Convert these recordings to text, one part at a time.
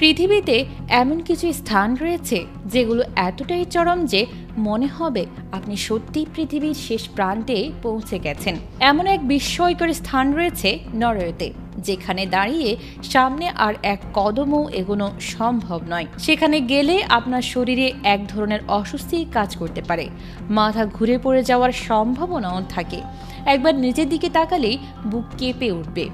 পৃথিবীতে এমন কিছু স্থান রয়েছে যেগুলো এতটাই চরম যে মনে হবে আপনি সত্যিই পৃথিবীর শেষ প্রান্তে পৌঁছে গেছেন। এমন এক বিস্ময়কর স্থান রয়েছে নরওয়েতে, যেখানে দাঁড়িয়ে সামনে আর এক কদমও এগোনো সম্ভব নয়। সেখানে গেলে আপনার শরীরে এক ধরনের অস্বস্তি কাজ করতে পারে, মাথা ঘুরে পড়ে যাওয়ার সম্ভাবনাও থাকে। একবার নিচের দিকে তাকালেই বুক কেঁপে উঠবে।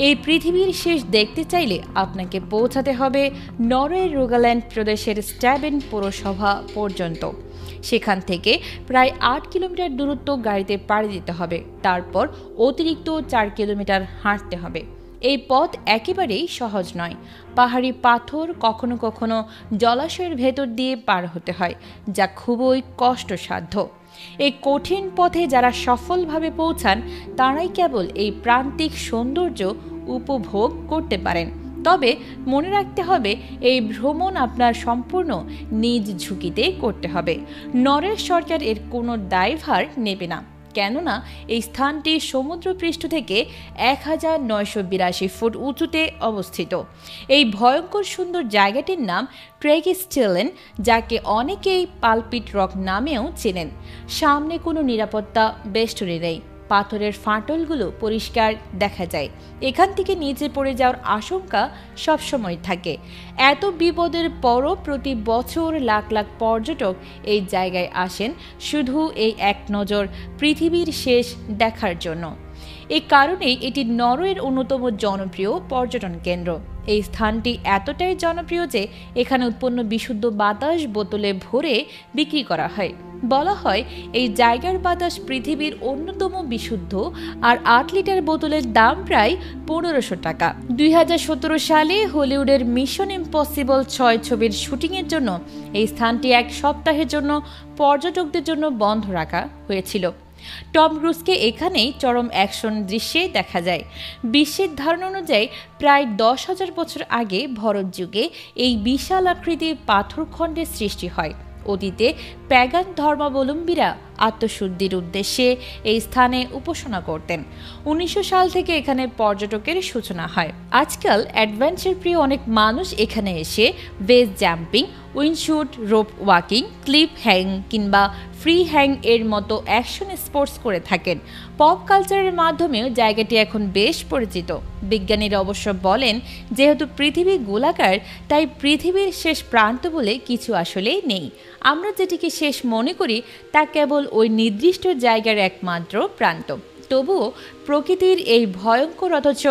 এই পৃথিবীর শেষ দেখতে চাইলে আপনাকে পৌঁছাতে হবে নরওয়ের রোগাল্যান্ড প্রদেশের স্ট্যাবেন পৌরসভা পর্যন্ত। সেখান থেকে প্রায় ৮ কিলোমিটার দূরত্ব গাড়িতে পাড়ি দিতে হবে, তারপর অতিরিক্ত ৪ কিলোমিটার হাঁটতে হবে। এই পথ একেবারেই সহজ নয়। পাহাড়ি পাথর, কখনো কখনো জলাশয়ের ভেতর দিয়ে পার হতে হয়, যা খুবই কষ্টসাধ্য। এই কঠিন পথে যারা সফলভাবে পৌঁছান তারাই কেবল এই প্রান্তিক সৌন্দর্য উপভোগ করতে পারেন। তবে মনে রাখতে হবে, এই ভ্রমণ আপনার সম্পূর্ণ নিজ ঝুঁকিতে করতে হবে। নরওয়ে সরকার এর কোনো দায়ভার নেবে না, কেননা এই স্থানটি সমুদ্রপৃষ্ঠ থেকে ১৯৮২ ফুট উঁচুতে অবস্থিত। এই ভয়ঙ্কর সুন্দর জায়গাটির নাম ট্রেগিস্টেলেন, যাকে অনেকেই পালপিট রক নামেও চেনেন। সামনে কোনো নিরাপত্তা বেষ্টনী নেই, পাথরের ফাটলগুলো পরিষ্কার দেখা যায়। এখান থেকে নিচে পড়ে যাওয়ার আশঙ্কা সবসময় থাকে। এত বিপদের পরও প্রতি বছর লাখ লাখ পর্যটক এই জায়গায় আসেন শুধু এই এক নজর পৃথিবীর শেষ দেখার জন্য। এই কারণেই এটি নরওয়ের অন্যতম জনপ্রিয় পর্যটন কেন্দ্র। এই স্থানটি এতটাই জনপ্রিয় যে এখানে উৎপন্ন বিশুদ্ধ বাতাস বোতলে ভরে বিক্রি করা হয়। বলা হয় এই জায়গার বাতাস পৃথিবীর অন্যতম বিশুদ্ধ, আর ৮ লিটার বোতলের দাম প্রায় ১৫০০ টাকা। ২০১৭ সালে হলিউডের মিশন ইম্পসিবল ৬ ছবির শুটিংয়ের জন্য এই স্থানটি এক সপ্তাহের জন্য পর্যটকদের জন্য বন্ধ রাখা হয়েছিল। টম ক্রুজকে এখানেই চরম অ্যাকশন দৃশ্যে দেখা যায়। বিশ্বের ধারণা অনুযায়ী প্রায় ১০,০০০ বছর আগে ভরত যুগে এই বিশাল আকৃতির পাথরখণ্ডের সৃষ্টি হয়। অতীতে প্যাগান ধর্মাবলম্বীরা আত্মশুদ্ধির উদ্দেশ্যে এই স্থানে উপাসনা করতেন। ১৯০০ সাল থেকে এখানে পর্যটকের সূচনা হয়। আজকাল অ্যাডভেঞ্চার প্রিয় অনেক মানুষ এখানে এসে base jumping, wingsuit, rope walking, cliff hang কিংবা ফ্রি হ্যাং এর মতো অ্যাকশন স্পোর্টস করে থাকেন। পপ কালচারের মাধ্যমেও জায়গাটি এখন বেশ পরিচিত। বিজ্ঞানীরা অবশ্য বলেন, যেহেতু পৃথিবী গোলাকার, তাই পৃথিবীর শেষ প্রান্ত বলে কিছু আসলেই নেই। আমরা যেটিকে শেষ মনে করি তা কেবল ওই নির্দিষ্ট জায়গার একমাত্র প্রান্ত। তবুও প্রকৃতির এই ভয়ঙ্কর অথচ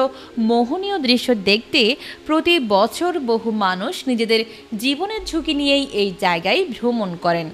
মোহনীয় দৃশ্য দেখতে প্রতি বছর বহু মানুষ নিজেদের জীবনের ঝুঁকি নিয়েই এই জায়গায় ভ্রমণ করেন।